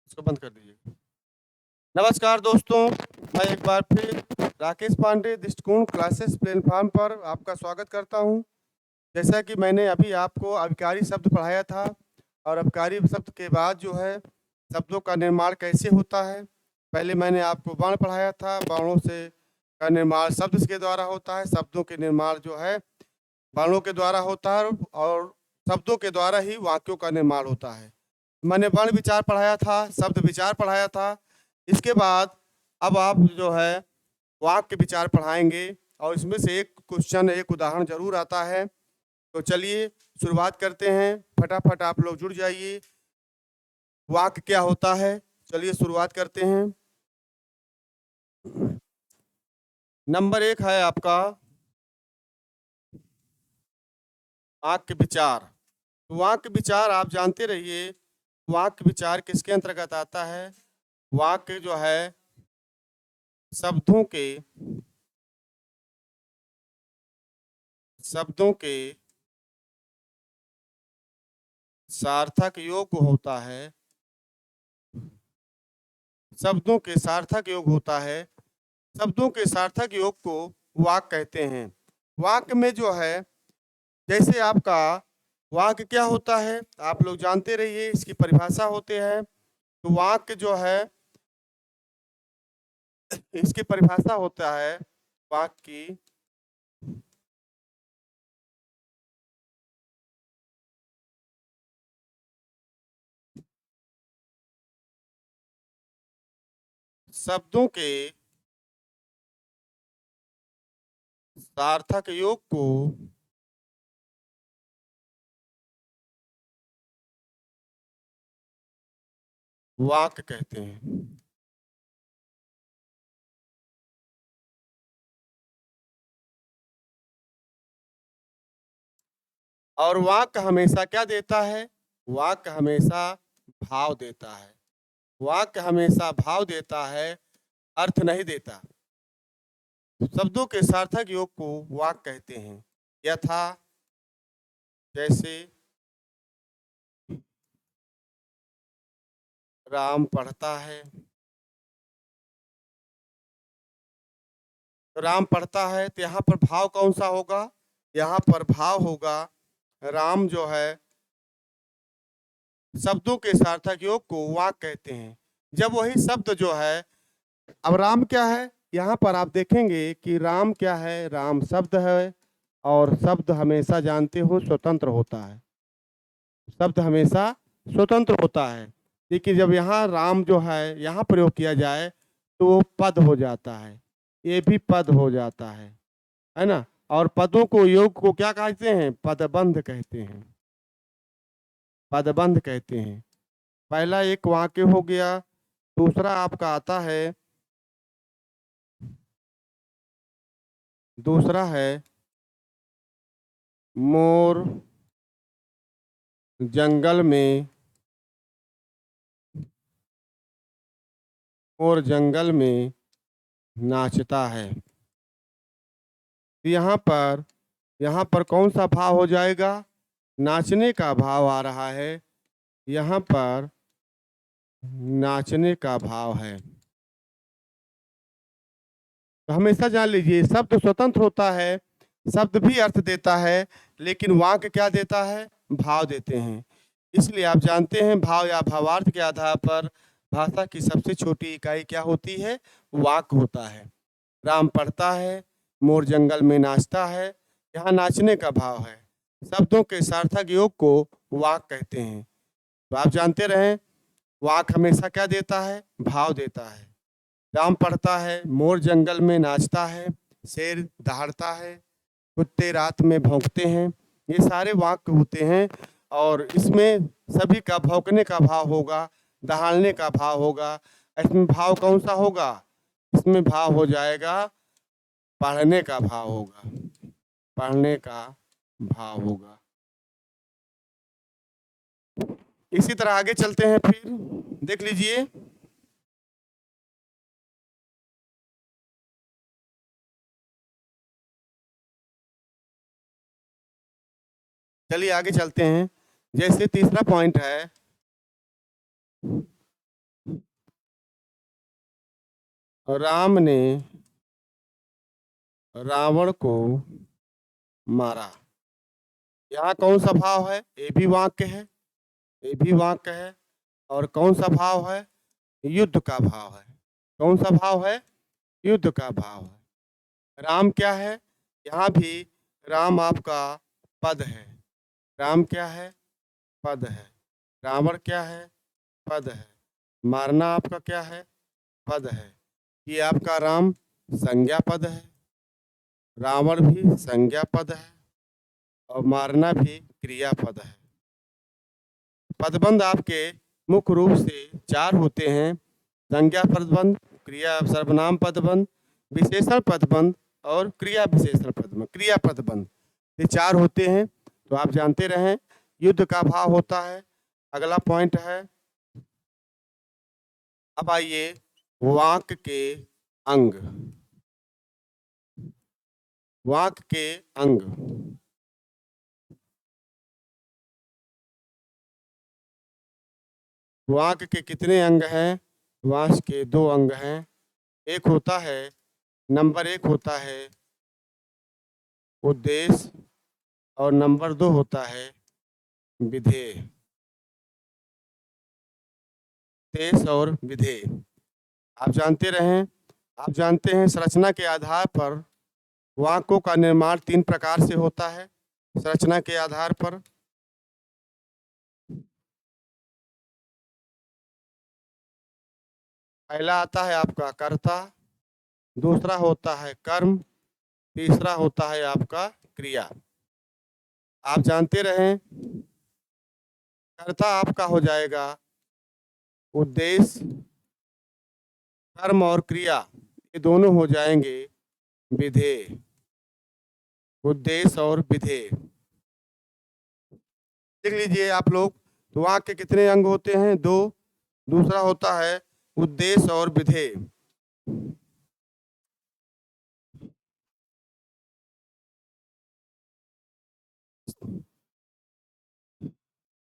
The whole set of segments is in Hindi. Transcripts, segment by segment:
इसको बंद कर दीजिए। नमस्कार दोस्तों, मैं एक बार फिर राकेश पांडे दृष्टिकोण क्लासेस प्लेटफॉर्म पर आपका स्वागत करता हूं। जैसा कि मैंने अभी आपको अभिकारी शब्द पढ़ाया था और अभिकारी शब्द के बाद जो है शब्दों का निर्माण कैसे होता है। पहले मैंने आपको वर्ण पढ़ाया था, वर्णों से का निर्माण शब्द के द्वारा होता है, शब्दों के निर्माण जो है वर्णों के द्वारा होता है और शब्दों के द्वारा ही वाक्यों का निर्माण होता है। मैंने वर्ण विचार पढ़ाया था, शब्द विचार पढ़ाया था। इसके बाद अब आप जो है वाक्य विचार पढ़ाएँगे और इसमें से एक क्वेश्चन, एक उदाहरण ज़रूर आता है। तो चलिए शुरुआत करते हैं, फटाफट आप लोग जुड़ जाइए। वाक्य क्या होता है? चलिए शुरुआत करते हैं। नंबर 1 है आपका वाक्य विचार। वाक्य विचार आप जानते रहिए, वाक्य विचार किसके अंतर्गत आता है? वाक्य जो है शब्दों के सार्थक योग होता है। शब्दों के सार्थक योग होता है। शब्दों के सार्थक योग को वाक्य कहते हैं। वाक्य में जो है जैसे आपका वाक्य क्या होता है आप लोग जानते रहिए, इसकी परिभाषा होते हैं। तो वाक्य जो है इसकी परिभाषा होता है वाक्य की शब्दों के सार्थक योग को वाक्य कहते हैं। और वाक्य हमेशा क्या देता है? वाक्य हमेशा भाव देता है। वाक्य हमेशा भाव देता है, अर्थ नहीं देता। शब्दों के सार्थक योग को वाक्य कहते हैं। यथा जैसे राम पढ़ता है। राम पढ़ता है तो यहाँ पर भाव कौन सा होगा? यहाँ पर भाव होगा राम जो है शब्दों के सार्थक योग को वाक्य कहते हैं। जब वही शब्द जो है, अब राम क्या है? यहाँ पर आप देखेंगे कि राम क्या है? राम शब्द है और शब्द हमेशा जानते हो स्वतंत्र होता है। शब्द हमेशा स्वतंत्र होता है, लेकिन जब यहाँ राम जो है यहाँ प्रयोग किया जाए तो वो पद हो जाता है। ये भी पद हो जाता है ना? और पदों को योग को क्या कहते हैं? पदबंध कहते हैं। पदबंध कहते हैं। पहला एक वाक्य हो गया। दूसरा आपका आता है, दूसरा है मोर जंगल में, मोर जंगल में नाचता है। यहाँ पर कौन सा भाव हो जाएगा? नाचने का भाव आ रहा है। यहाँ पर नाचने का भाव है। तो हमेशा जान लीजिए शब्द स्वतंत्र होता है, शब्द भी अर्थ देता है, लेकिन वाक्य क्या देता है? भाव देते हैं। इसलिए आप जानते हैं भाव या भावार्थ के आधार पर भाषा की सबसे छोटी इकाई क्या होती है? वाक्य होता है। राम पढ़ता है, मोर जंगल में नाचता है, यहाँ नाचने का भाव है। शब्दों के सार्थक योग को वाक्य कहते हैं। तो आप जानते रहें वाक्य हमेशा क्या देता है? भाव देता है। राम पढ़ता है, मोर जंगल में नाचता है, शेर दहाड़ता है, कुत्ते रात में भौंकते हैं। ये सारे वाक्य होते हैं और इसमें सभी का भौंकने का भाव होगा, दहाड़ने का भाव होगा। इसमें भाव कौन सा होगा? इसमें भाव हो जाएगा पढ़ने का भाव होगा। पढ़ने का भाव होगा। इसी तरह आगे चलते हैं, फिर देख लीजिए। चलिए आगे चलते हैं। जैसे तीसरा पॉइंट है राम ने रावण को मारा। यहाँ कौन सा भाव है? ये भी वाक्य है, ये भी वाक्य है। और कौन सा भाव है? युद्ध का भाव है। कौन सा भाव है? युद्ध का भाव है। राम क्या है? यहाँ भी राम आपका पद है। राम क्या है? पद है। रावण क्या है? पद है। मारना आपका क्या है? पद है। ये आपका राम संज्ञा पद है, रावण भी संज्ञा पद है और मारना भी क्रियापद है। पदबंध आपके मुख्य रूप से 4 होते हैं: संज्ञा पदबंध, क्रिया सर्वनाम पदबंध, विशेषण पदबंध और क्रिया विशेषण पदबंध, क्रिया पदबंध। ये 4 होते हैं, तो आप जानते रहें। युद्ध का भाव होता है। अगला पॉइंट है, अब आइए वाक्य के अंग। वाक्य के अंग। वाक्य के कितने अंग हैं? वाक्य के 2 अंग हैं। एक होता है, नंबर 1 होता है उद्देश्य और नंबर 2 होता है विधेय। उद्देश्य और विधेय आप जानते रहें। आप जानते हैं संरचना के आधार पर वाक्यों का निर्माण 3 प्रकार से होता है। संरचना के आधार पर पहला आता है आपका कर्ता, दूसरा होता है कर्म, तीसरा होता है आपका क्रिया। आप जानते रहें, कर्ता आपका हो जाएगा उद्देश्य, कर्म और क्रिया, ये दोनों हो जाएंगे विधेय। उद्देश्य और विधेय देख लीजिए आप लोग। तो वाक्य के कितने अंग होते हैं? 2। दूसरा होता है उद्देश्य और विधेय।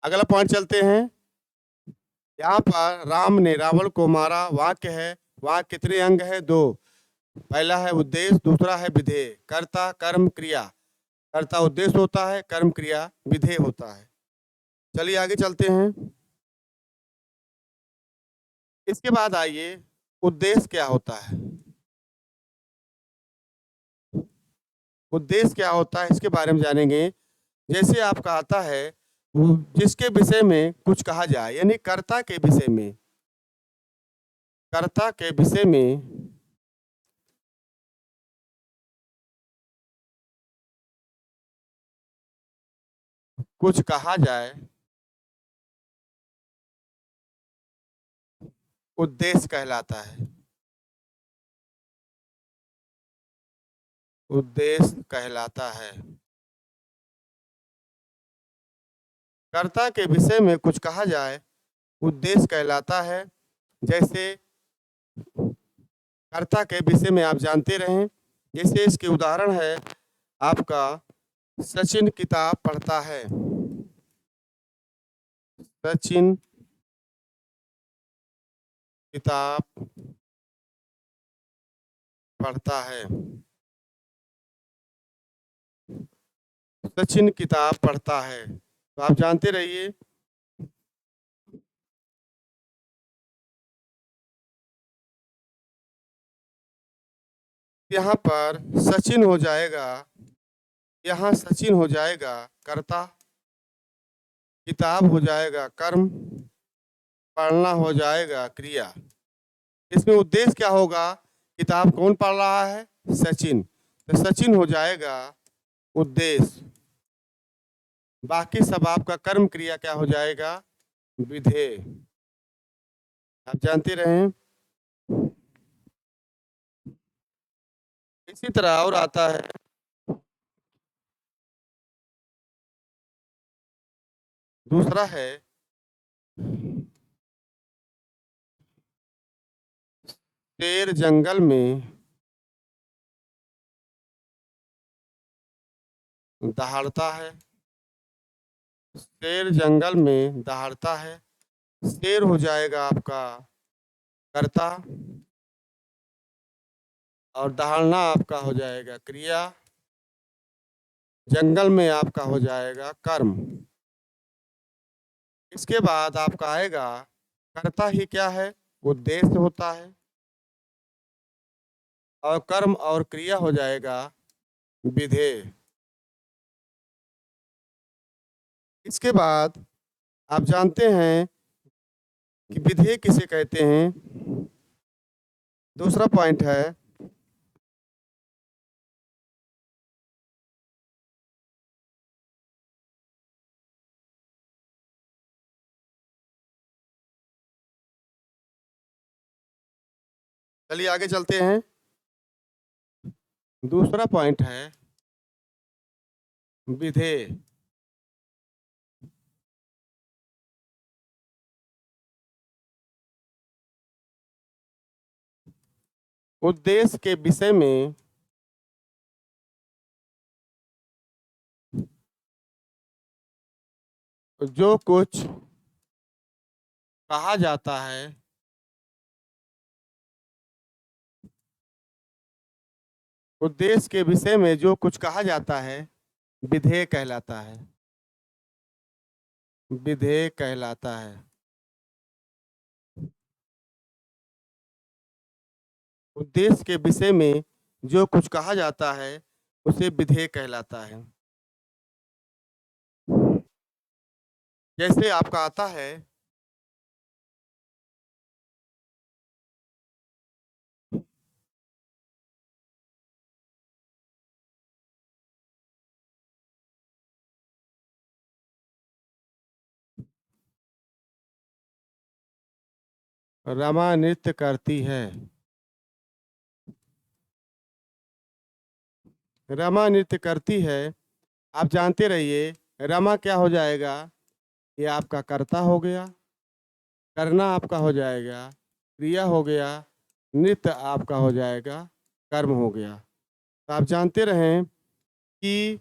अगला पॉइंट चलते हैं। यहाँ पर राम ने रावण को मारा वाक्य है। वाक्य कितने अंग है? 2। पहला है उद्देश्य, दूसरा है विधेय। कर्ता कर्म क्रिया। कर्ता उद्देश्य होता है, कर्म क्रिया विधेय होता है। चलिए आगे चलते हैं। इसके बाद आइए, उद्देश्य क्या होता है? उद्देश्य क्या होता है इसके बारे में जानेंगे। जैसे आपका आता है जिसके विषय में कुछ कहा जाए, यानी कर्ता के विषय में, कर्ता के विषय में कुछ कहा जाए, उद्देश्य कहलाता है। उद्देश्य कहलाता है। कर्ता के विषय में कुछ कहा जाए, उद्देश्य कहलाता है। जैसे कर्ता के विषय में आप जानते रहें, जैसे इसके उदाहरण है आपका सचिन किताब पढ़ता है। सचिन किताब पढ़ता है। सचिन किताब पढ़ता है, तो आप जानते रहिए यहाँ पर सचिन हो जाएगा, यहाँ सचिन हो जाएगा कर्ता, किताब हो जाएगा कर्म, पढ़ना हो जाएगा क्रिया। इसमें उद्देश्य क्या होगा? किताब कौन पढ़ रहा है? सचिन, तो सचिन हो जाएगा उद्देश्य। बाकी सब आपका कर्म क्रिया क्या हो जाएगा? विधेय। आप जानते रहें। इसी तरह और आता है दूसरा है शेर जंगल में दहाड़ता है। शेर जंगल में दहाड़ता है, शेर हो जाएगा आपका कर्ता, और दहाड़ना आपका हो जाएगा क्रिया, जंगल में आपका हो जाएगा कर्म। इसके बाद आपका आएगा कर्ता ही क्या है, उद्देश्य होता है, और कर्म और क्रिया हो जाएगा विधेय। इसके बाद आप जानते हैं कि विधेय किसे कहते हैं। दूसरा पॉइंट है चलिए आगे चलते हैं। दूसरा पॉइंट है विधेय। उद्देश्य के विषय में जो कुछ कहा जाता है उद्देश्य के विषय में जो कुछ कहा जाता है विधेय कहलाता है, विधेय कहलाता है। उद्देश्य के विषय में जो कुछ कहा जाता है उसे विधेय कहलाता है। जैसे आपका आता है रमा नृत्य करती है। रमा नृत्य करती है, आप जानते रहिए रमा क्या हो जाएगा, ये आपका कर्ता हो गया, करना आपका हो जाएगा क्रिया हो गया, नृत्य आपका हो जाएगा कर्म हो गया। तो आप जानते रहें कि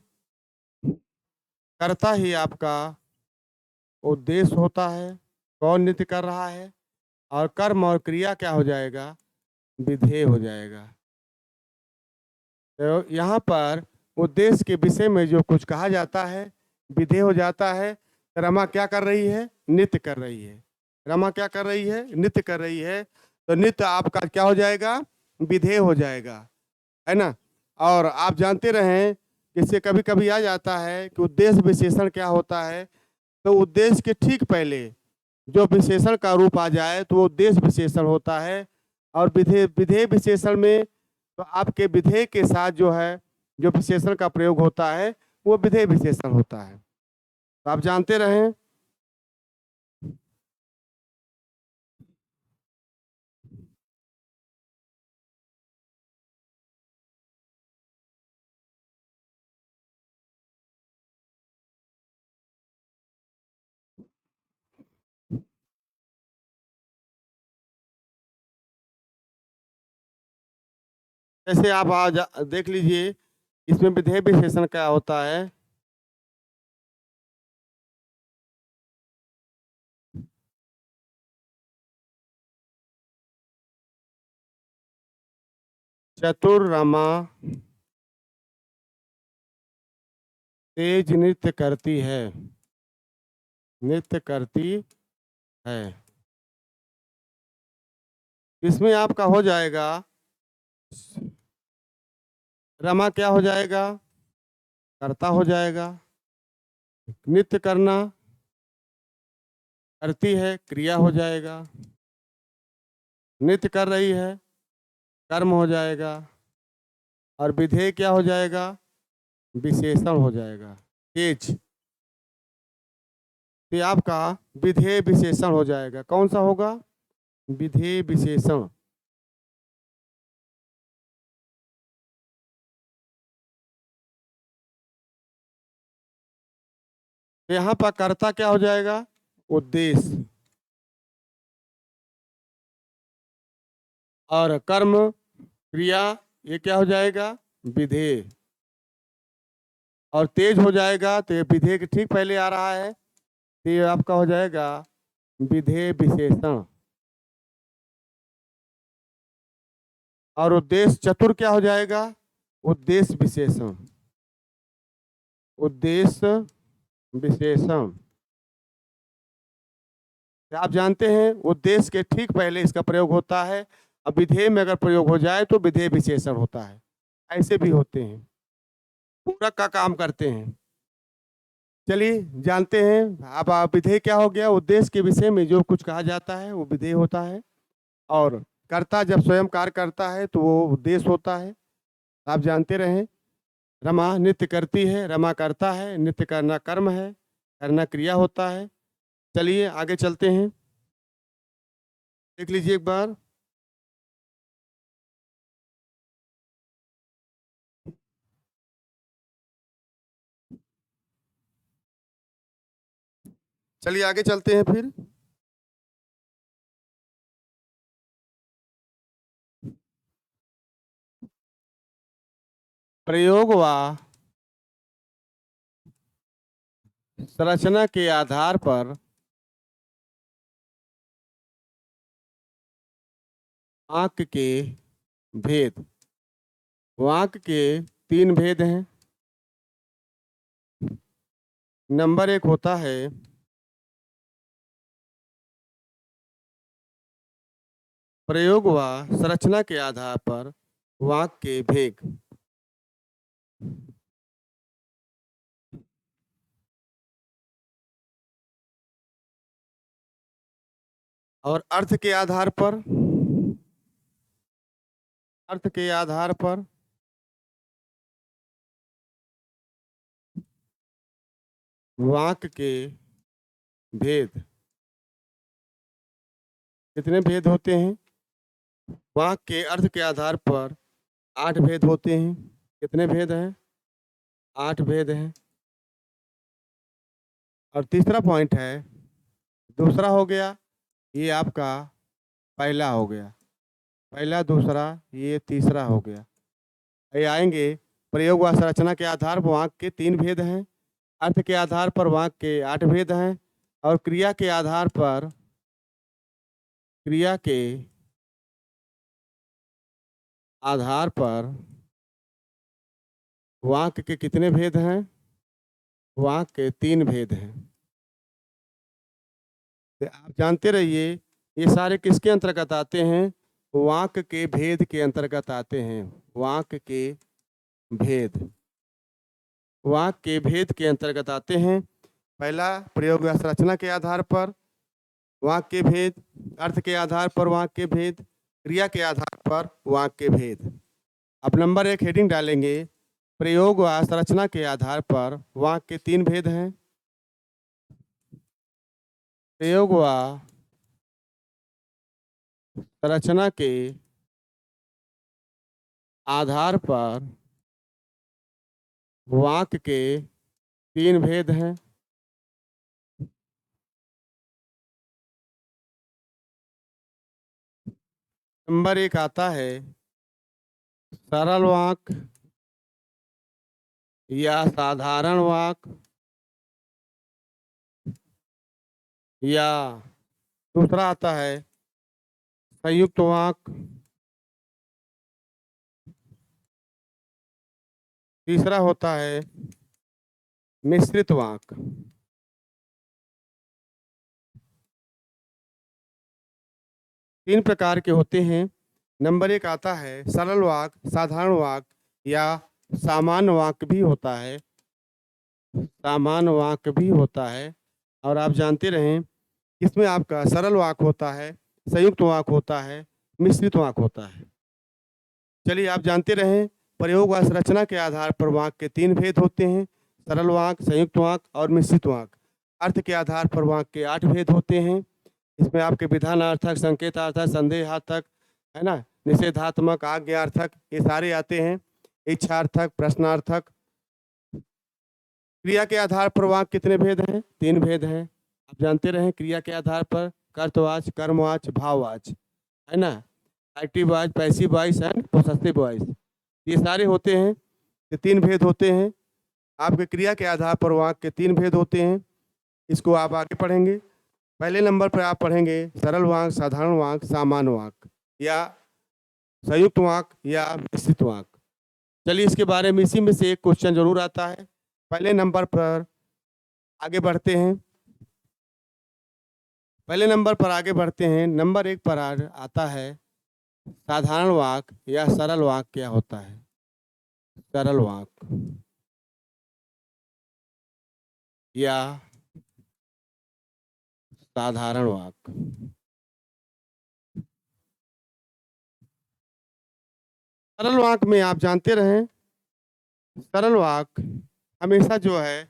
कर्ता ही आपका उद्देश्य होता है, कौन नृत्य कर रहा है, और कर्म और क्रिया क्या हो जाएगा, विधेय हो जाएगा। तो यहाँ पर उद्देश्य के विषय में जो कुछ कहा जाता है विधेय हो जाता है। रमा क्या कर रही है, नृत्य कर रही है। रमा क्या कर रही है, नृत्य कर रही है, तो नृत्य आपका क्या हो जाएगा, विधेय हो जाएगा, है ना। और आप जानते रहें कि इससे कभी कभी आ जाता है कि उद्देश्य विशेषण क्या होता है, तो उद्देश्य के ठीक पहले जो विशेषण का रूप आ जाए तो वो उद्देश्य विशेषण होता है। और विधेय विधेय विशेषण में तो आपके विधेय के साथ जो है जो विशेषण का प्रयोग होता है वो विधेय विशेषण होता है। तो आप जानते रहें जैसे आप आज देख लीजिए इसमें विधेय विशेषण क्या होता है। चतुर रमा तेज नृत्य करती है, नृत्य करती है। इसमें आपका हो जाएगा रमा क्या हो जाएगा, कर्ता हो जाएगा, नृत्य करना करती है क्रिया हो जाएगा, नृत्य कर रही है कर्म हो जाएगा, और विधेय क्या हो जाएगा, विशेषण हो जाएगा तेज। तो आपका विधेय विशेषण हो जाएगा, कौन सा होगा, विधेय विशेषण। तो यहाँ पर कर्ता क्या हो जाएगा, उद्देश्य, और कर्म क्रिया ये क्या हो जाएगा, विधेय। और तेज हो जाएगा तो ये विधेय के ठीक पहले आ रहा है, तो ये आपका हो जाएगा विधेय विशेषण। और उद्देश्य चतुर क्या हो जाएगा? उद्देश्य विशेषण। उद्देश्य विशेषण। आप जानते हैं उद्देश्य के ठीक पहले इसका प्रयोग होता है। अब विधेय में अगर प्रयोग हो जाए तो विधेय विशेषण होता है। ऐसे भी होते हैं, पूरक का काम करते हैं। चलिए जानते हैं। अब विधेय क्या हो गया? उद्देश्य के विषय में जो कुछ कहा जाता है वो विधेय होता है, और कर्ता जब स्वयं कार्य करता है तो वो उद्देश्य होता है। आप जानते रहें, रमा नित्य करती है, रमा करता है, नित्य करना कर्म है, करना क्रिया होता है। चलिए आगे चलते हैं, देख लीजिए एक बार। चलिए आगे चलते हैं फिर। प्रयोग व संरचना के आधार पर वाक्य के भेद। वाक्य के 3 भेद हैं। नंबर 1 होता है प्रयोग व संरचना के आधार पर वाक्य के भेद। और अर्थ के आधार पर, अर्थ के आधार पर वाक्य के भेद। कितने भेद होते हैं? वाक्य के अर्थ के आधार पर 8 भेद होते हैं। कितने भेद हैं? 8 भेद हैं। और तीसरा पॉइंट है, दूसरा हो गया, ये आपका पहला हो गया, पहला दूसरा, ये तीसरा हो गया। ये आएंगे प्रयोग व संरचना के आधार पर वाक्य के 3 भेद हैं, अर्थ के आधार पर वाक्य के 8 भेद हैं, और क्रिया के आधार पर, क्रिया के आधार पर वाक्य के कितने भेद हैं? वाक्य के 3 भेद हैं। तो आप जानते रहिए ये सारे किसके अंतर्गत आते हैं? वाक्य के भेद के अंतर्गत आते हैं। वाक्य के भेद, वाक्य के भेद के अंतर्गत आते हैं। पहला प्रयोग या संरचना के आधार पर वाक्य के भेद, अर्थ के आधार पर वाक्य के भेद, क्रिया के आधार पर वाक्य के भेद। अब नंबर 1 हेडिंग डालेंगे, प्रयोग व संरचना के आधार पर वाक्य के 3 भेद हैं। प्रयोग व संरचना के आधार पर वाक्य के 3 भेद हैं। नंबर 1 आता है सरल वाक्य या साधारण वाक्य, या दूसरा आता है संयुक्त वाक्य, तीसरा होता है मिश्रित वाक्य। तीन प्रकार के होते हैं। नंबर 1 आता है सरल वाक्य, साधारण वाक्य या सामान्य वाक्य भी होता है, सामान्य वाक्य भी होता है। और आप जानते रहें इसमें आपका सरल वाक्य होता है, संयुक्त वाक्य होता है, मिश्रित वाक्य होता है। चलिए आप जानते रहें प्रयोग व संरचना के आधार पर वाक्य के 3 भेद होते हैं, सरल वाक्य, संयुक्त वाक्य और मिश्रित वाक्य। अर्थ के आधार पर वाक्य के 8 भेद होते हैं। इसमें आपके विधानार्थक, संकेतार्थक, संदेहार्थक, है ना, निषेधात्मक, आज्ञार्थक, ये सारे आते हैं। इच्छार्थक, प्रश्नार्थक। क्रिया के आधार पर वाक्य कितने भेद हैं? 3 भेद हैं। आप जानते रहें क्रिया के आधार पर कर्तवाच, कर्मवाच, भाववाच, है ना, active voice, passive voice and possessive voice, ये सारे होते हैं। ये 3 भेद होते हैं। आपके क्रिया के आधार पर वाक्य के 3 भेद होते हैं। इसको आप आगे पढ़ेंगे। पहले नंबर पर आप पढ़ेंगे सरल वाक्य, साधारण वाक्य, सामान्य वाक्य या संयुक्त वाक्य या मिश्रित वाक्य। चलिए इसके बारे में इसी में से एक क्वेश्चन जरूर आता है। पहले नंबर पर आगे बढ़ते हैं। पहले नंबर पर आगे बढ़ते हैं। नंबर 1 पर आता है साधारण वाक्य या सरल वाक्य क्या होता है। सरल वाक्य या साधारण वाक्य। सरल वाक्य में आप जानते रहें, सरल वाक्य हमेशा जो है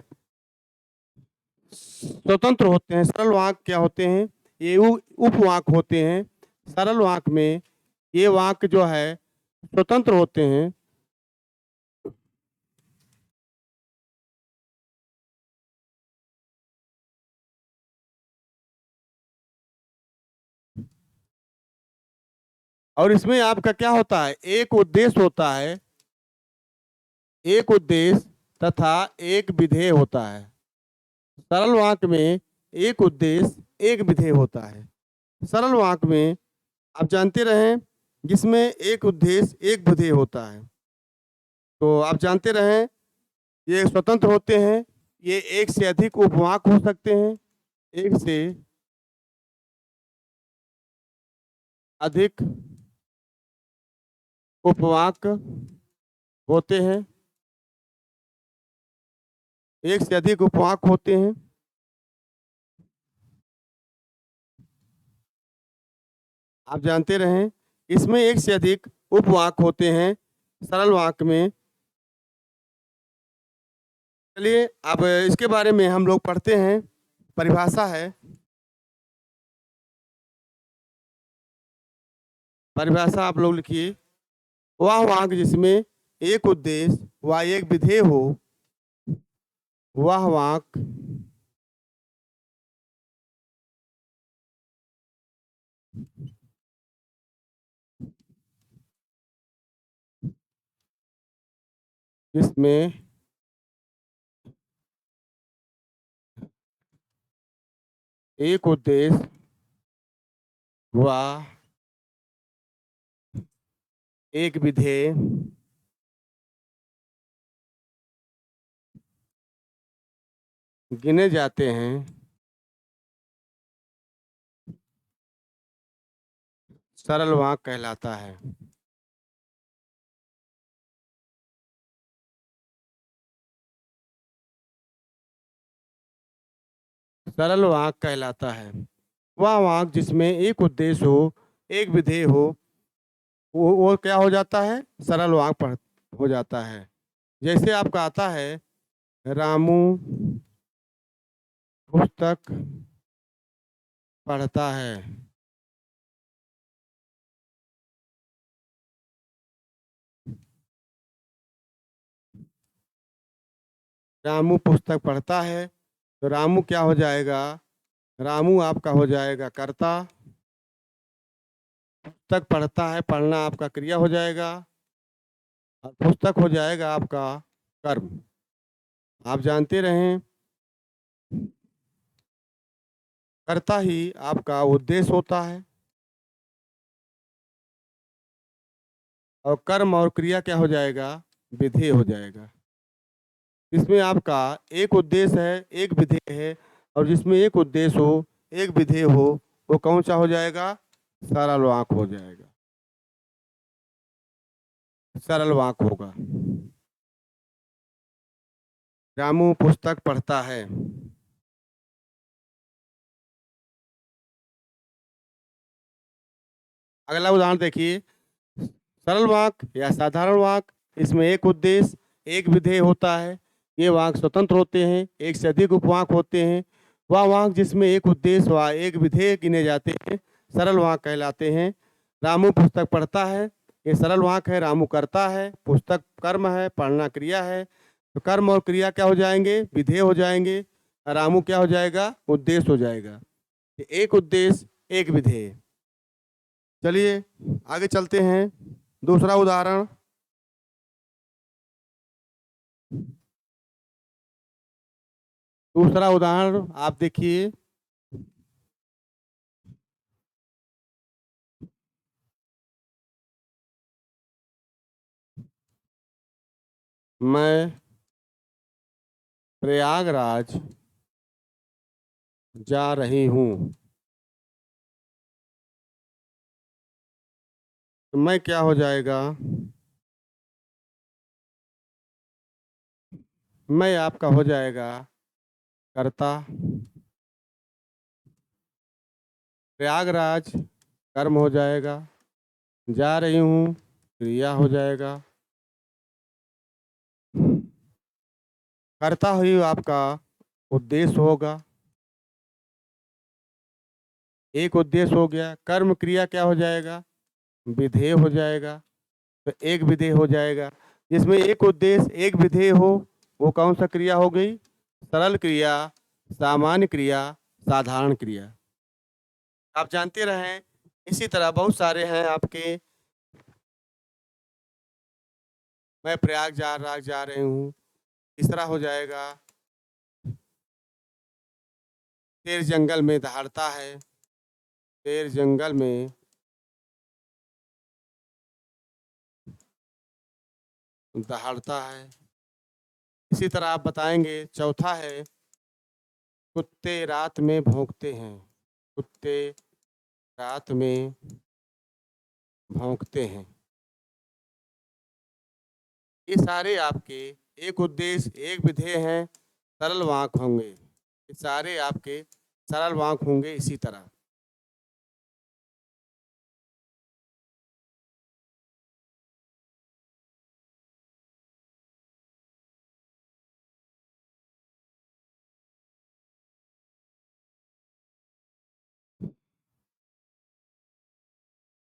स्वतंत्र होते हैं। सरल वाक्य क्या होते हैं, ये उपवाक्य होते हैं। सरल वाक्य में ये वाक्य जो है स्वतंत्र होते हैं। और इसमें आपका क्या होता है, एक उद्देश्य होता है, एक उद्देश्य तथा एक विधेय होता है। सरल वाक्य में एक उद्देश्य एक विधेय होता है। सरल वाक्य में आप जानते रहें जिसमें एक उद्देश्य एक विधेय होता है, तो आप जानते रहें ये स्वतंत्र होते हैं। ये एक से अधिक उपवाक्य हो सकते हैं, एक से अधिक उपवाक्य होते हैं, एक से अधिक उपवाक्य होते हैं। आप जानते रहें इसमें एक से अधिक उपवाक्य होते हैं सरल वाक्य में। चलिए अब इसके बारे में हम लोग पढ़ते हैं। परिभाषा है, परिभाषा आप लोग लिखिए। वह वाक्य जिसमें एक उद्देश्य व एक विधेय हो, वह वाक्य जिसमें एक उद्देश्य व एक विधेय गिने जाते हैं, सरल वाक्य कहलाता है। सरल वाक्य कहलाता है वह वाक्य जिसमें एक उद्देश्य हो एक विधेय हो, वो क्या हो जाता है, सरल वाक्य हो जाता है। जैसे आपका आता है रामू पुस्तक पढ़ता है। रामू पुस्तक पढ़ता है, तो रामू क्या हो जाएगा, रामू आपका हो जाएगा कर्ता, पुस्तक पढ़ता है, पढ़ना आपका क्रिया हो जाएगा और पुस्तक हो जाएगा आपका कर्म। आप जानते रहें कर्ता ही आपका उद्देश्य होता है और कर्म और क्रिया क्या हो जाएगा, विधेय हो जाएगा। इसमें आपका एक उद्देश्य है एक विधेय है, और जिसमें एक उद्देश्य हो एक विधेय हो, वो कौन सा हो जाएगा, सरल वाक्य हो जाएगा, सरल वाक्य होगा। रामू पुस्तक पढ़ता है। अगला उदाहरण देखिए, सरल वाक्य या साधारण वाक्य, इसमें एक उद्देश्य एक विधेय होता है। ये वाक्य स्वतंत्र होते हैं, एक से अधिक उपवाक्य होते हैं। वह वाक्य जिसमें एक उद्देश्य व एक विधेय गिने जाते हैं, सरल वाक्य कहलाते हैं। रामू पुस्तक पढ़ता है, ये सरल वाक्य है। रामू करता है, पुस्तक कर्म है, पढ़ना क्रिया है, तो कर्म और क्रिया क्या हो जाएंगे, विधेय हो जाएंगे। रामू क्या हो जाएगा, उद्देश्य हो जाएगा। एक उद्देश्य एक विधेय। चलिए आगे चलते हैं। दूसरा उदाहरण, दूसरा उदाहरण आप देखिए। मैं प्रयागराज जा रही हूँ। तो मैं क्या हो जाएगा? मैं आपका हो जाएगा कर्ता, प्रयागराज कर्म हो जाएगा, जा रही हूँ क्रिया हो जाएगा, कर्ता ही आपका उद्देश्य होगा। एक उद्देश्य हो गया, कर्म क्रिया क्या हो जाएगा? विधेय हो जाएगा। तो एक विधेय हो जाएगा, जिसमें एक उद्देश्य एक विधेय हो, वो कौन सा क्रिया हो गई? सरल क्रिया, सामान्य क्रिया, साधारण क्रिया। आप जानते रहें, इसी तरह बहुत सारे हैं आपके। मैं प्रयागराज जा रही हूँ, तीसरा हो जाएगा शेर जंगल में दहाड़ता है, शेर जंगल में दहाड़ता है। इसी तरह आप बताएंगे, चौथा है कुत्ते रात में भौंकते हैं, कुत्ते रात में भौंकते हैं। ये सारे आपके एक उद्देश्य एक विधेय हैं, सरल वाक्य होंगे। ये सारे आपके सरल वाक्य होंगे। इसी तरह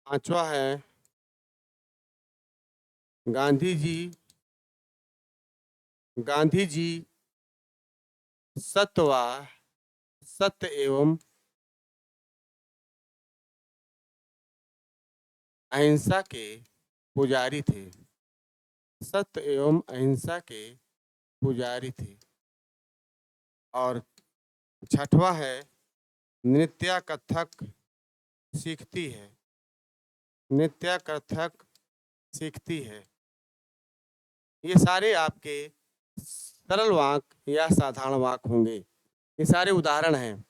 5वां है गांधी जी, गांधी जी सत्य एवं अहिंसा के पुजारी थे, सत्य एवं अहिंसा के पुजारी थे। और 6वां है नृत्य कथक सीखती है, नृत्य कथक सीखती है। ये सारे आपके सरल वाक्य या साधारण वाक्य होंगे। ये सारे उदाहरण हैं।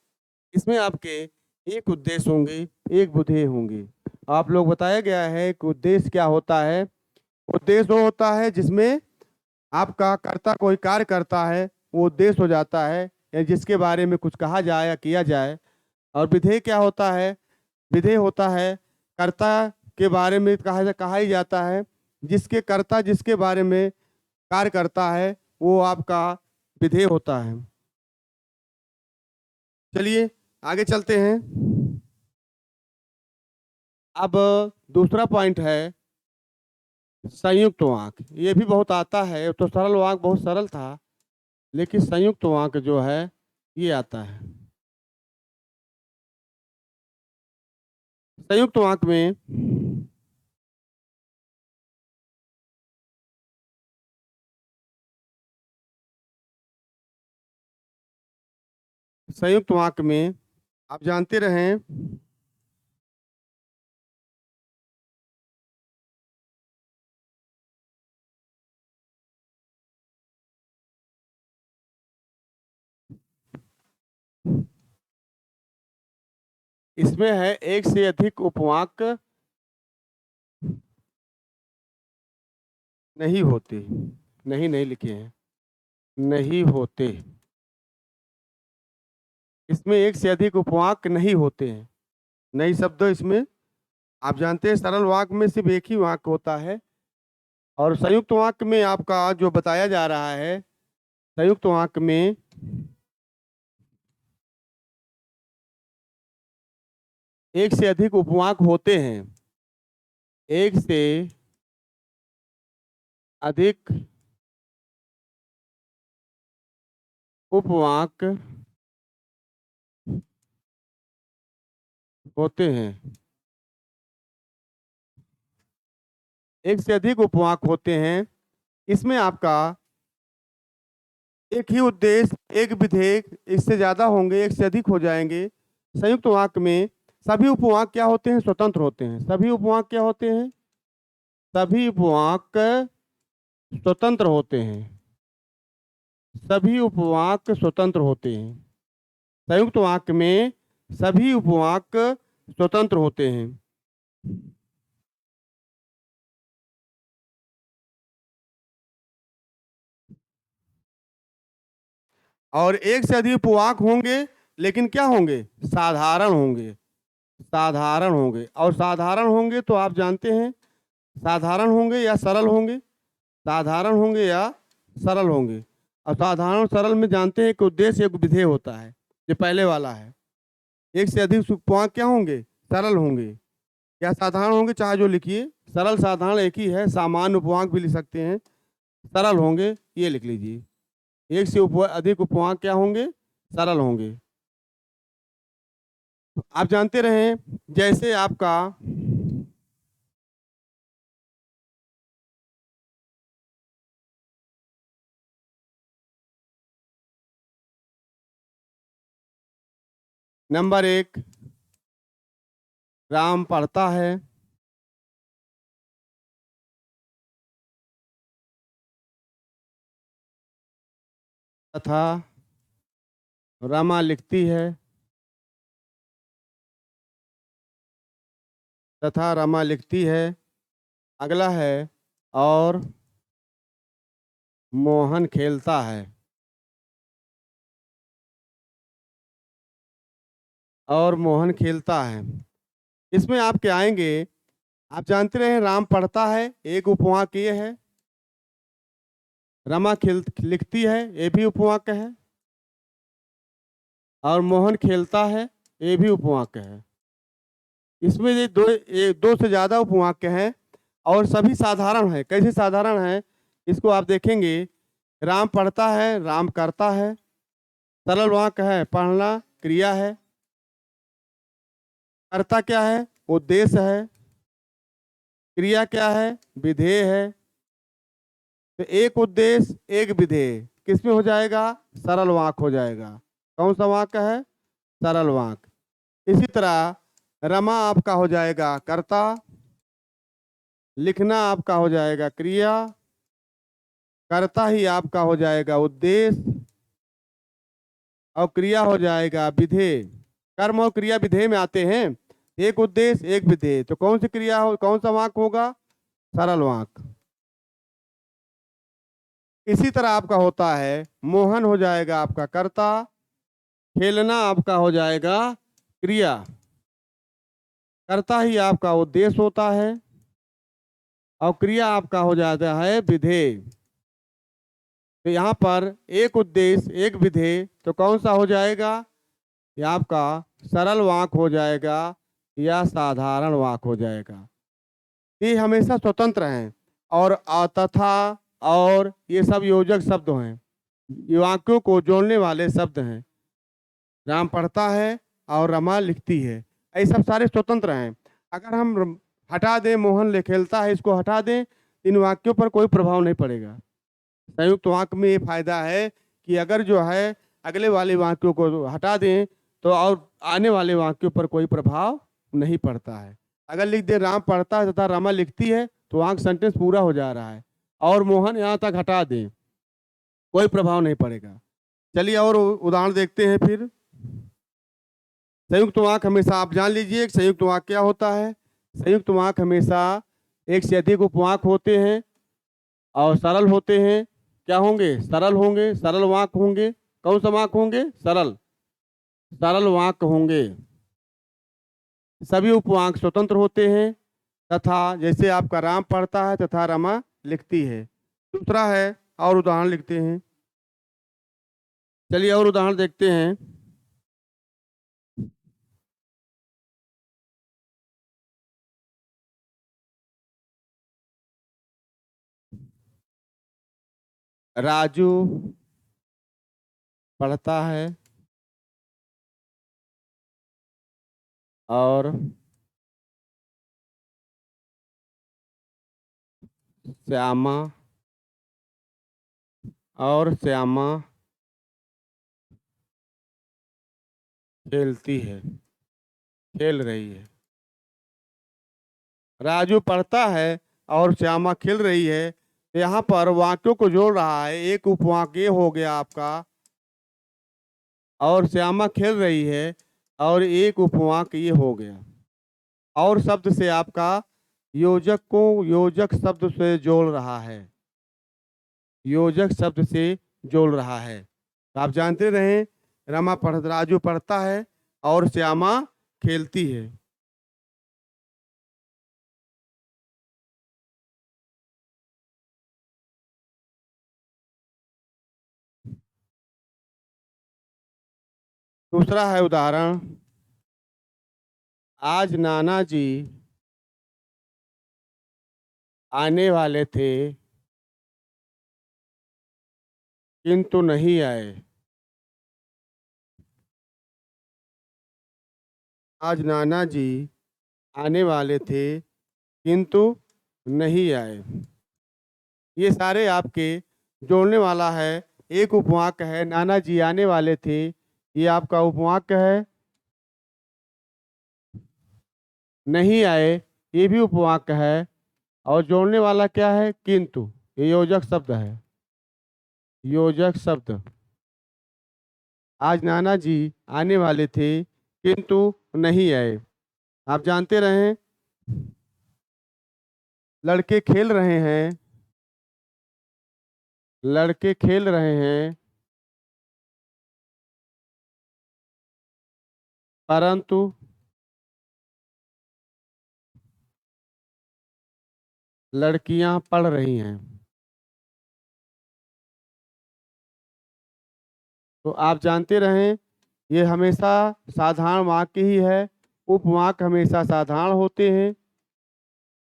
इसमें आपके एक उद्देश्य होंगे, एक विधेय होंगे। आप लोग बताया गया है कि उद्देश्य क्या होता है। उद्देश्य वो होता है जिसमें आपका कर्ता कोई कार्य करता है, वो उद्देश्य हो जाता है, या जिसके बारे में कुछ कहा जाए या किया जाए। और विधेय क्या होता है? विधेय होता है कर्ता के बारे में कहा ही जाता है, जिसके कर्ता जिसके बारे में कार्य करता है, वो आपका विधेय होता है। चलिए आगे चलते हैं। अब दूसरा पॉइंट है संयुक्त वाक्य। ये भी बहुत आता है, तो सरल वाक्य बहुत सरल था, लेकिन संयुक्त वाक्य जो है ये आता है। संयुक्त वाक्य में संयुक्त वाक्य में आप जानते रहें, इसमें है एक से अधिक उपवाक्य नहीं होते, नहीं लिखे हैं, नहीं होते। इसमें एक से अधिक उपवाक्य नहीं होते हैं। नई शब्द इसमें आप जानते हैं, सरल वाक्य में सिर्फ एक ही वाक्य होता है, और संयुक्त वाक्य में आपका जो बताया जा रहा है, संयुक्त वाक्य में एक से अधिक उपवाक्य होते हैं। एक से अधिक उपवाक्य होते हैं, एक से अधिक उपवाक्य होते हैं। इसमें आपका एक ही उद्देश्य एक विधेय, इससे ज्यादा होंगे, एक से अधिक हो जाएंगे। संयुक्त वाक्य में सभी उपवाक्य क्या होते हैं? स्वतंत्र होते हैं। सभी उपवाक्य क्या होते हैं? सभी उपवाक्य स्वतंत्र होते हैं। सभी उपवाक्य स्वतंत्र होते हैं। संयुक्त वाक्य में सभी उपवाक्य स्वतंत्र होते हैं। और एक से अधिक उपवाक्य होंगे, लेकिन क्या होंगे? साधारण होंगे। साधारण होंगे, और साधारण होंगे तो आप जानते हैं, साधारण होंगे या सरल होंगे? साधारण होंगे या सरल होंगे? और साधारण और सरल में जानते हैं कि उद्देश्य एक विधेय होता है, ये पहले वाला है। एक से अधिक उपवाक्य क्या होंगे? सरल होंगे। क्या साधारण होंगे? चाहे जो लिखिए, सरल साधारण एक ही है, सामान्य उपवाक्य भी लिख सकते हैं। सरल होंगे, ये लिख लीजिए। एक से अधिक उपवाक्य क्या होंगे? सरल होंगे। आप जानते रहे, जैसे आपका नंबर 1, राम पढ़ता है। तथा रमा लिखती है। तथा रमा लिखती है। अगला है, और मोहन खेलता है। और मोहन खेलता है। इसमें आप क्या आएंगे? आप जानते रहे, राम पढ़ता है, एक उपवाक्य ये है। रमा खेल लिखती है, ये भी उपवाक्य है। और मोहन खेलता है, ये भी उपवाक्य है। इसमें ये दो से ज्यादा उपवाक्य हैं, और सभी साधारण है। कैसे साधारण है, इसको आप देखेंगे। राम पढ़ता है, राम करता है। सरल वाक्य है, पढ़ना क्रिया है। करता क्या है? उद्देश्य है। क्रिया क्या है? विधेय है। तो एक उद्देश्य एक विधेय किसमें हो जाएगा? सरल वाक्य हो जाएगा। कौन सा वाक्य है? सरल वाक्य। इसी तरह रमा आपका हो जाएगा कर्ता, लिखना आपका हो जाएगा क्रिया, कर्ता ही आपका हो जाएगा उद्देश्य, और क्रिया हो जाएगा विधेय। कर्म और क्रिया विधेय में आते हैं। एक उद्देश्य एक विधेय, तो कौन सी क्रिया हो, कौन सा वाक्य होगा? सरल वाक्य। इसी तरह आपका होता है, मोहन हो जाएगा आपका कर्ता, खेलना आपका हो जाएगा क्रिया, कर्ता ही आपका उद्देश्य होता है, और क्रिया आपका हो जाता है विधेय। तो यहाँ पर एक उद्देश्य एक विधेय, तो कौन सा हो जाएगा? ये आपका सरल वाक्य हो जाएगा या साधारण वाक्य हो जाएगा। ये हमेशा स्वतंत्र हैं। और तथा और ये सब योजक शब्द हैं, ये वाक्यों को जोड़ने वाले शब्द हैं। राम पढ़ता है और रमा लिखती है, ये सब सारे स्वतंत्र हैं। अगर हम हटा दें, मोहन ले खेलता है, इसको हटा दें, इन वाक्यों पर कोई प्रभाव नहीं पड़ेगा। संयुक्त वाक्य में ये फायदा है कि अगर जो है अगले वाले वाक्यों को हटा दें, तो और आने वाले वाक्यों पर कोई प्रभाव नहीं पड़ता है। अगर लिख दे राम पढ़ता है तथा रमा लिखती है, तो वाक्य सेंटेंस पूरा हो जा रहा है। और मोहन यहाँ तक हटा दें, कोई प्रभाव नहीं पड़ेगा। चलिए और उदाहरण देखते हैं फिर। संयुक्त वाक्य हमेशा आप जान लीजिए, संयुक्त वाक्य क्या होता है। संयुक्त वाक्य हमेशा एक से अधिक उपवाक्य होते हैं, और सरल होते हैं। क्या होंगे? सरल होंगे, सरल वाक्य होंगे। कौन सा वाक्य होंगे? सरल, सरल वाक्य होंगे। सभी उपवाक्य स्वतंत्र होते हैं। तथा जैसे आपका राम पढ़ता है तथा रमा लिखती है। दूसरा है, और उदाहरण लिखते हैं। चलिए और उदाहरण देखते हैं। राजू पढ़ता है, और श्यामा श्यामा खेलती है, खेल रही है। राजू पढ़ता है और श्यामा खेल रही है, यहाँ पर वाक्यों को जोड़ रहा है। एक उपवाक्य ये हो गया आपका, और श्यामा खेल रही है, और एक उपवाक्य ये हो गया। और शब्द से आपका योजक को योजक शब्द से जोड़ रहा है, योजक शब्द से जोड़ रहा है। तो आप जानते रहे, राजू पढ़ता है और श्यामा खेलती है। दूसरा है उदाहरण, आज नाना जी आने वाले थे किंतु नहीं आए। आज नाना जी आने वाले थे किंतु नहीं आए। ये सारे आपके जोड़ने वाला है। एक उपवाक्य है, नाना जी आने वाले थे, ये आपका उपवाक्य है। नहीं आए, ये भी उपवाक्य है। और जोड़ने वाला क्या है? किंतु। ये योजक शब्द है, योजक शब्द। आज नाना जी आने वाले थे किंतु नहीं आए। आप जानते रहे, लड़के खेल रहे हैं, लड़के खेल रहे हैं, परंतु लड़कियां पढ़ रही हैं। तो आप जानते रहें, ये हमेशा साधारण वाक्य ही है। उपवाक्य हमेशा साधारण होते हैं,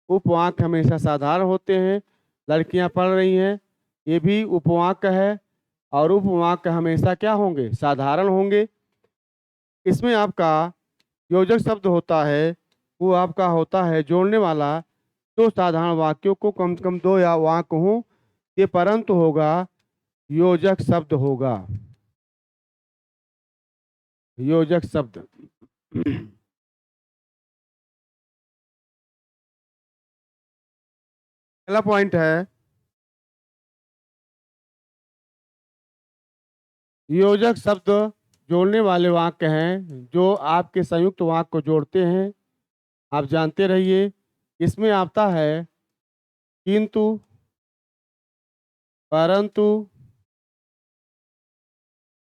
उपवाक्य हमेशा साधारण होते हैं। लड़कियां पढ़ रही हैं, ये भी उपवाक्य है। और उपवाक्य हमेशा क्या होंगे? साधारण होंगे। इसमें आपका योजक शब्द होता है, वो आपका होता है जोड़ने वाला। दो साधारण वाक्यों को कम से कम दो या वाक्य हो, ये परंतु होगा, योजक शब्द होगा, योजक शब्द। पहला पॉइंट है, योजक शब्द जोड़ने वाले वाक्य हैं जो आपके संयुक्त वाक्य को जोड़ते हैं। आप जानते रहिए, इसमें आता है किंतु, परंतु,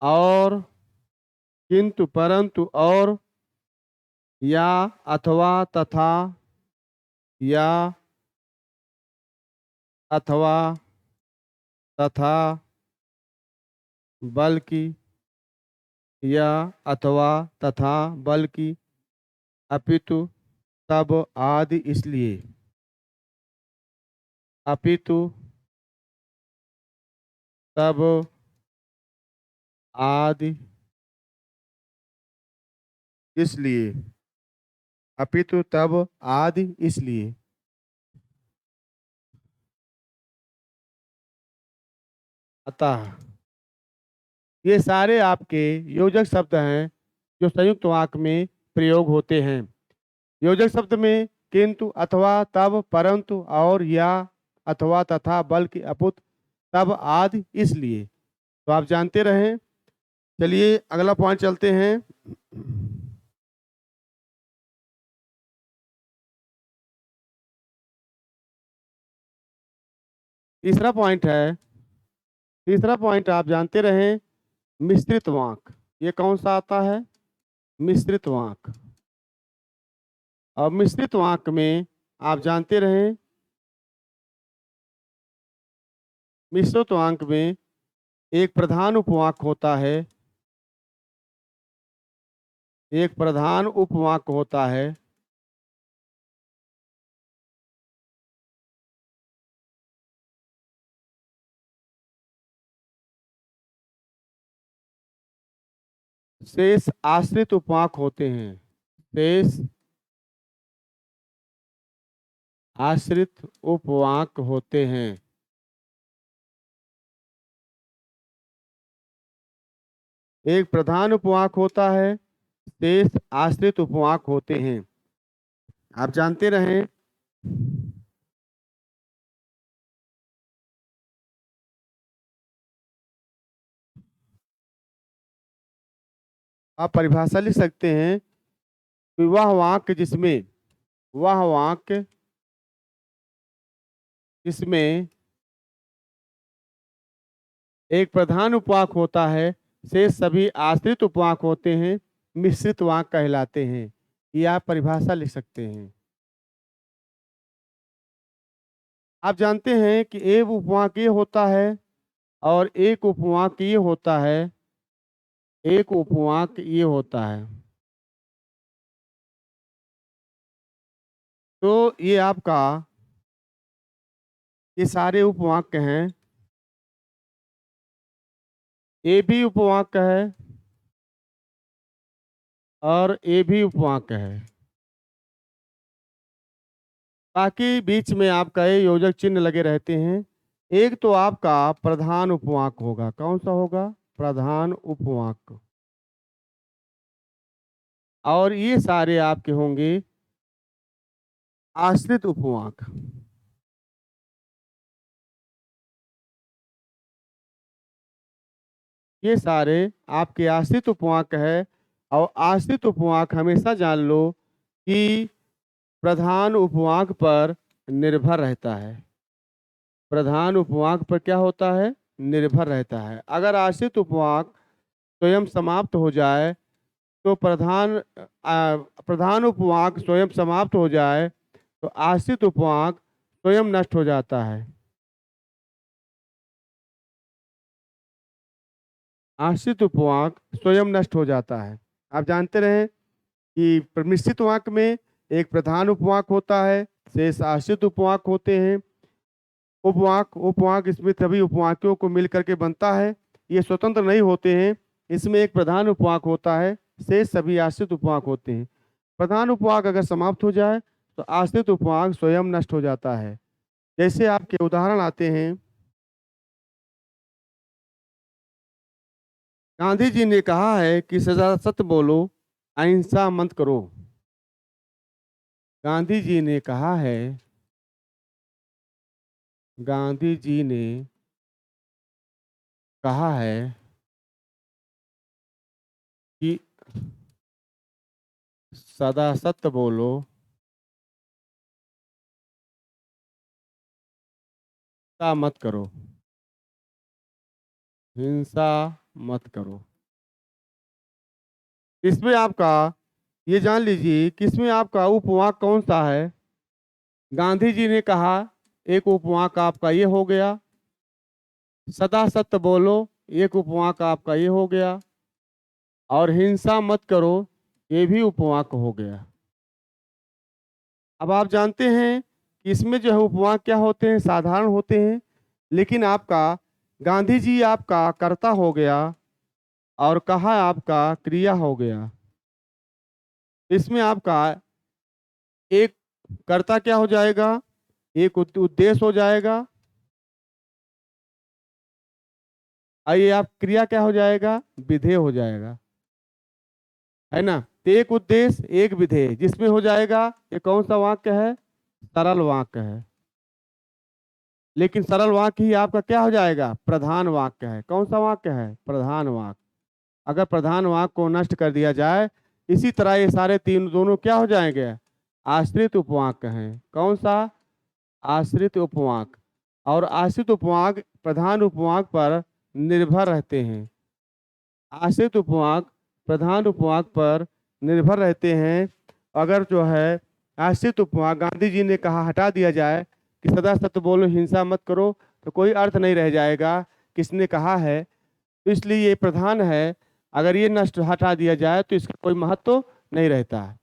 और, किंतु परंतु और, या, अथवा, तथा, या, अथवा, तथा, बल्कि, या, अथवा, तथा, बल्कि, अपितु, तब, आदि, इसलिए। अपितु, तब, आदि, इसलिए। अपितु, तब, आदि, इसलिए। अतः ये सारे आपके योजक शब्द हैं जो संयुक्त वाक्य में प्रयोग होते हैं। योजक शब्द में किंतु, अथवा, तब, परंतु, और, या, अथवा, तथा, बल्कि, अपुत, तब, आदि, इसलिए। तो आप जानते रहें। चलिए अगला पॉइंट चलते हैं। तीसरा पॉइंट है, तीसरा पॉइंट आप जानते रहें, मिश्रित वाक्य। ये कौन सा आता है? मिश्रित वाक्य। और मिश्रित वाक्य में आप जानते रहें, मिश्रित वाक्य में एक प्रधान उपवाक्य होता है, एक प्रधान उपवाक्य होता है। शेष आश्रित उपवाक्य होते हैं, शेष आश्रित उपवाक्य होते हैं। एक प्रधान उपवाक्य होता है, शेष आश्रित उपवाक्य होते हैं। आप जानते रहें, आप परिभाषा लिख सकते हैं कि वह वाक्य जिसमें एक प्रधान उपवाक होता है, शेष सभी आश्रित उपवाक होते हैं, मिश्रित वाक्य कहलाते हैं। ये आप परिभाषा लिख सकते हैं। आप जानते हैं कि एक उपवाक ये होता है और एक उपवाक ये होता है, एक उपवाक ये होता है। तो ये आपका ये सारे उपवाक्य हैं। ए भी उपवाक्य है और ए भी उपवाक्य है। बाकी बीच में आपका ये योजक चिन्ह लगे रहते हैं। एक तो आपका प्रधान उपवाक होगा। कौन सा होगा? प्रधान उपवाक। और ये सारे आपके होंगे आश्रित उपवाक। ये सारे आपके आश्रित उपवाक है। और आश्रित उपवाक हमेशा जान लो कि प्रधान उपवाक पर निर्भर रहता है। प्रधान उपवाक पर क्या होता है? निर्भर रहता है। अगर आश्रित उपवाक स्वयं समाप्त हो जाए तो प्रधान उपवाक स्वयं समाप्त हो जाए तो आश्रित उपवाक स्वयं नष्ट हो जाता है। आश्रित उपवाक स्वयं नष्ट हो जाता है। आप जानते रहे कि मिश्रित वाक्य में एक प्रधान उपवाक होता है, शेष आश्रित उपवाक होते हैं। उपवाक इसमें सभी उपवाक्यों को मिल करके बनता है। ये स्वतंत्र नहीं होते हैं। इसमें एक प्रधान उपवाक होता है, शेष सभी आश्रित उपवाक होते हैं। प्रधान उपवाक अगर समाप्त हो जाए तो आश्रित उपवाक स्वयं नष्ट हो जाता है। जैसे आपके उदाहरण आते हैं, गांधी जी ने कहा है कि सदा सत्य बोलो, अहिंसा मत करो। गांधी जी ने कहा है, गांधी जी ने कहा है कि सदा सत्य बोलो, हिंसा मत करो। हिंसा मत करो। इसमें आपका ये जान लीजिए कि इसमें आपका उपवाक कौन सा है। गांधी जी ने कहा, एक उपवाक आपका ये हो गया। सदा सत्य बोलो, एक उपवाक आपका ये हो गया। और हिंसा मत करो, ये भी उपवाक हो गया। अब आप जानते हैं कि इसमें जो है उपवाक क्या होते हैं? साधारण होते हैं। लेकिन आपका गांधी जी आपका कर्ता हो गया और कहा आपका क्रिया हो गया। इसमें आपका एक कर्ता क्या हो जाएगा? एक उद्देश्य हो जाएगा। आइए आप क्रिया क्या हो जाएगा? विधेय हो जाएगा, है ना। तो एक उद्देश्य एक विधेय जिसमें हो जाएगा। ये कौन सा वाक्य है? सरल वाक्य है। लेकिन सरल वाक्य ही आपका क्या हो जाएगा? प्रधान वाक्य है। कौन सा वाक्य है? प्रधान वाक्य। अगर प्रधान वाक्य को नष्ट कर दिया जाए, इसी तरह ये सारे तीन दोनों क्या हो जाएंगे? आश्रित उपवाक्य हैं। कौन सा? आश्रित उपवाक। और आश्रित उपवाक प्रधान उपवाक पर निर्भर रहते हैं। आश्रित उपवाक प्रधान उपवाक पर निर्भर रहते हैं। अगर जो है आश्रित उपवाक गांधी जी ने कहा हटा दिया जाए कि सदा सत्य बोलो, हिंसा मत करो, तो कोई अर्थ नहीं रह जाएगा किसने कहा है। तो इसलिए ये प्रधान है। अगर ये नष्ट हटा दिया जाए तो इसका कोई महत्व नहीं रहता है।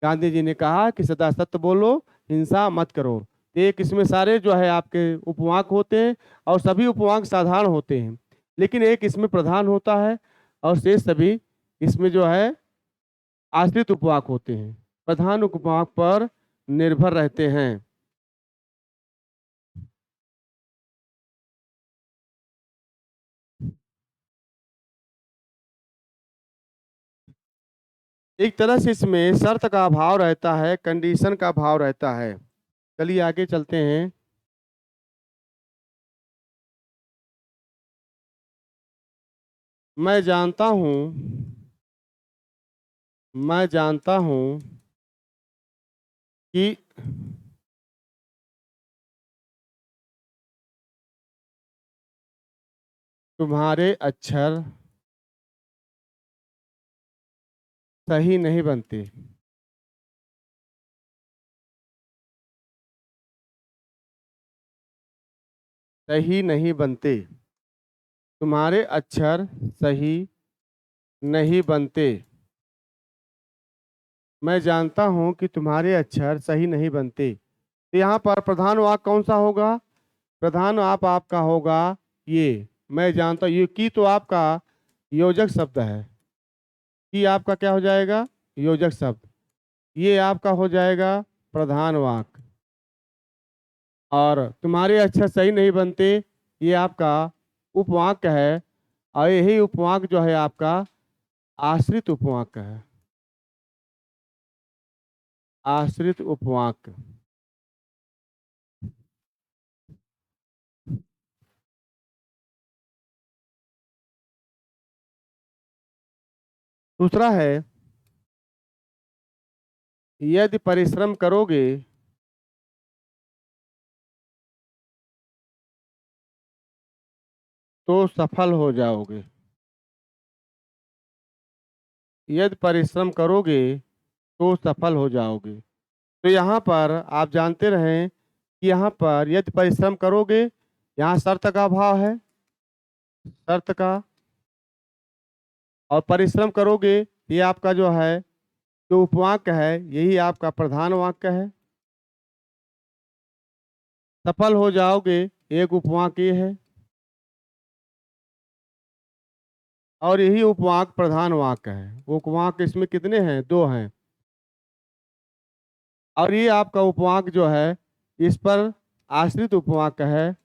गांधी जी ने कहा कि सदा सत्य बोलो, हिंसा मत करो। एक इसमें सारे जो है आपके उपवाक होते हैं और सभी उपवाक साधारण होते हैं। लेकिन एक इसमें प्रधान होता है और शेष सभी इसमें जो है आश्रित उपवाक होते हैं। प्रधान उपवाक पर निर्भर रहते हैं। एक तरह से इसमें शर्त का भाव रहता है, कंडीशन का भाव रहता है। चलिए आगे चलते हैं। मैं जानता हूं मैं जानता हूं कि तुम्हारे अक्षर सही नहीं बनते। सही नहीं बनते। तुम्हारे अक्षर सही नहीं बनते। मैं जानता हूं कि तुम्हारे अक्षर सही नहीं बनते। तो यहाँ पर प्रधान वाक्य कौन सा होगा? प्रधान आपका होगा ये। मैं जानता हूँ, ये की तो आपका योजक शब्द है। कि आपका क्या हो जाएगा? योजक शब्द। ये आपका हो जाएगा प्रधान वाक्य। और तुम्हारे अक्षर सही नहीं बनते, ये आपका उपवाक्य है। और यही उपवाक्य जो है आपका आश्रित उपवाक्य है। आश्रित उपवाक्य। दूसरा है, यदि परिश्रम करोगे तो सफल हो जाओगे। यदि परिश्रम करोगे तो सफल हो जाओगे। तो यहाँ पर आप जानते रहें कि यहाँ पर यदि परिश्रम करोगे, यहाँ शर्त का अभाव है। शर्त का। और परिश्रम करोगे, ये आपका जो है जो उपवाक्य है, यही आपका प्रधान वाक्य है। सफल हो जाओगे, एक उपवाक्य ये है। और यही उपवाक्य प्रधान वाक्य है। उपवाक्य इसमें कितने हैं? दो हैं। और ये आपका उपवाक्य जो है, इस पर आश्रित उपवाक्य है।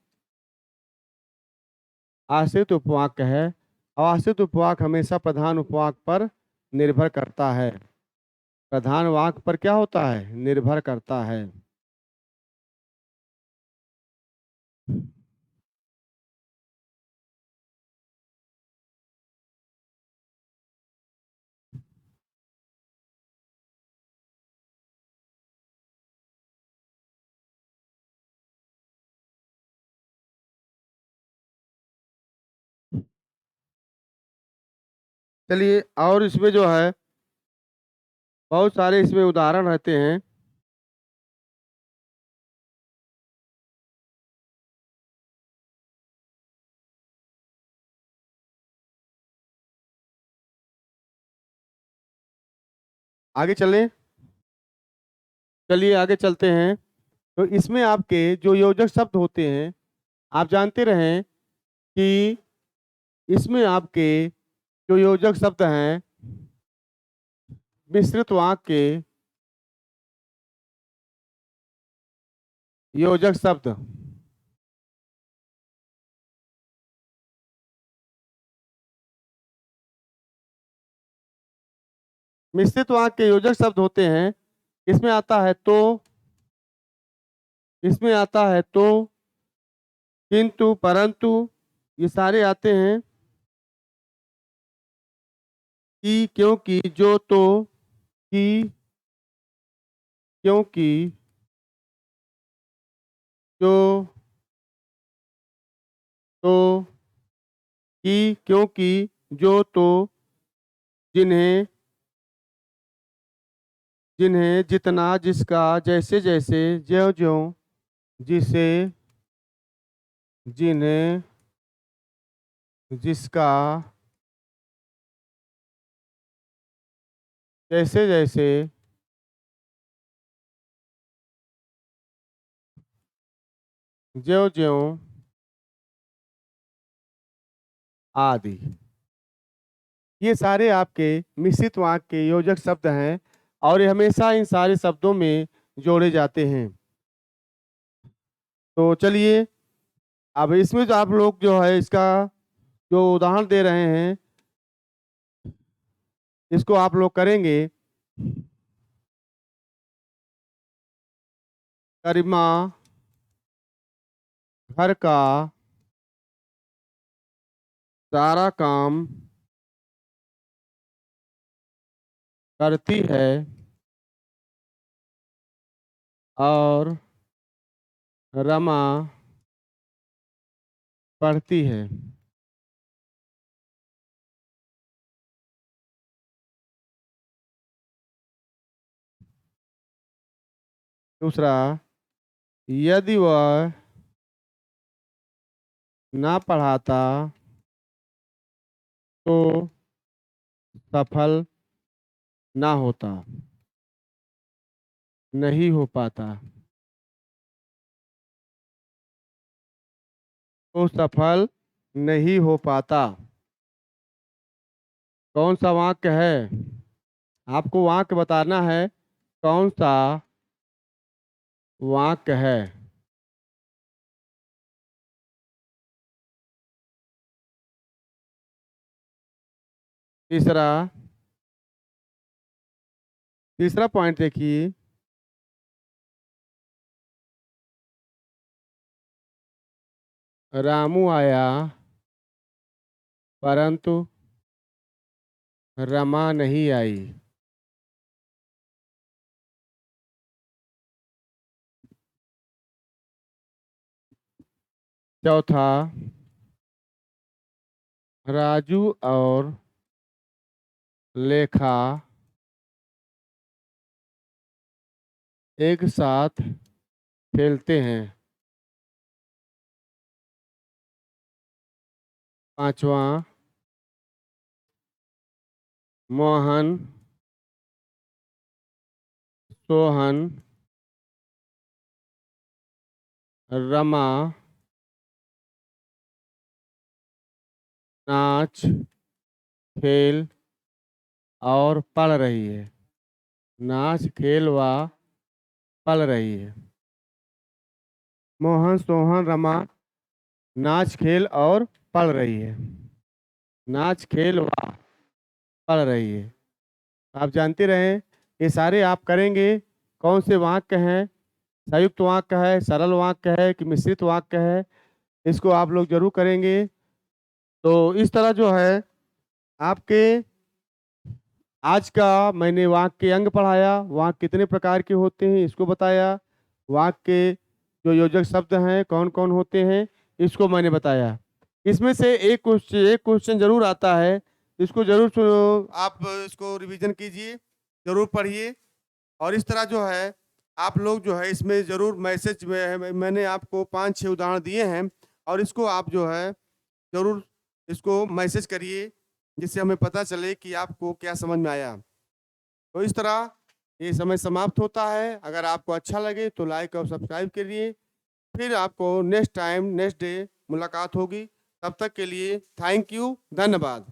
आश्रित उपवाक्य है। और आश्रित उपवाक्य हमेशा प्रधान उपवाक्य पर निर्भर करता है। प्रधान वाक्य पर क्या होता है? निर्भर करता है। चलिए, और इसमें जो है बहुत सारे इसमें उदाहरण रहते हैं। आगे चलें। चलिए आगे चलते हैं। तो इसमें आपके जो योजक शब्द होते हैं, आप जानते रहें कि इसमें आपके जो योजक शब्द हैं, मिश्रित वाक्य के योजक शब्द। मिश्रित वाक्य के योजक शब्द होते हैं। इसमें आता है तो, इसमें आता है तो, किंतु, परंतु, ये सारे आते हैं। कि, क्योंकि, जो, तो, कि, क्योंकि, जो, तो, कि, क्योंकि, जो, तो, जिन्हें, जिन्हें, जितना, जिसका, जैसे जैसे, ज्यों ज्यों, जिसे, जिन्हें, जिसका, जैसे जैसे, ज्यों ज्यों, आदि। ये सारे आपके मिश्रित वाक्य के योजक शब्द हैं। और ये हमेशा इन सारे शब्दों में जोड़े जाते हैं। तो चलिए, अब इसमें जो आप लोग जो है इसका जो उदाहरण दे रहे हैं, इसको आप लोग करेंगे। करीमा घर का सारा काम करती है और रमा पढ़ती है। दूसरा, यदि वह ना पढ़ाता तो सफल ना होता, नहीं हो पाता, तो सफल नहीं हो पाता। कौन सा वाक्य है? आपको वाक्य बताना है, कौन सा वाक्य है। तीसरा तीसरा पॉइंट देखिए, रामू आया परंतु रमा नहीं आई। चौथा, राजू और लेखा एक साथ खेलते हैं। पांचवा, मोहन सोहन रमा नाच खेल और पढ़ रही है। नाच खेल व पढ़ रही है। मोहन सोहन रमा नाच खेल और पढ़ रही है। नाच खेल व पढ़ रही है। आप जानते रहें, ये सारे आप करेंगे। कौन से वाक्य हैं? संयुक्त वाक्य है, सरल वाक्य है कि मिश्रित वाक्य है? इसको आप लोग जरूर करेंगे। तो इस तरह जो है आपके आज का मैंने वाक्य के अंग पढ़ाया, वाक्य कितने प्रकार के होते हैं इसको बताया, वाक्य के जो योजक शब्द हैं कौन कौन होते हैं इसको मैंने बताया। इसमें से एक क्वेश्चन जरूर आता है, इसको जरूर आप इसको रिवीजन कीजिए, जरूर पढ़िए। और इस तरह जो है आप लोग जो है इसमें जरूर मैसेज में मैंने आपको 5-6 उदाहरण दिए हैं, और इसको आप जो है जरूर इसको मैसेज करिए, जिससे हमें पता चले कि आपको क्या समझ में आया। तो इस तरह ये समय समाप्त होता है। अगर आपको अच्छा लगे तो लाइक और सब्सक्राइब करिए। फिर आपको नेक्स्ट टाइम नेक्स्ट डे मुलाकात होगी। तब तक के लिए थैंक यू, धन्यवाद।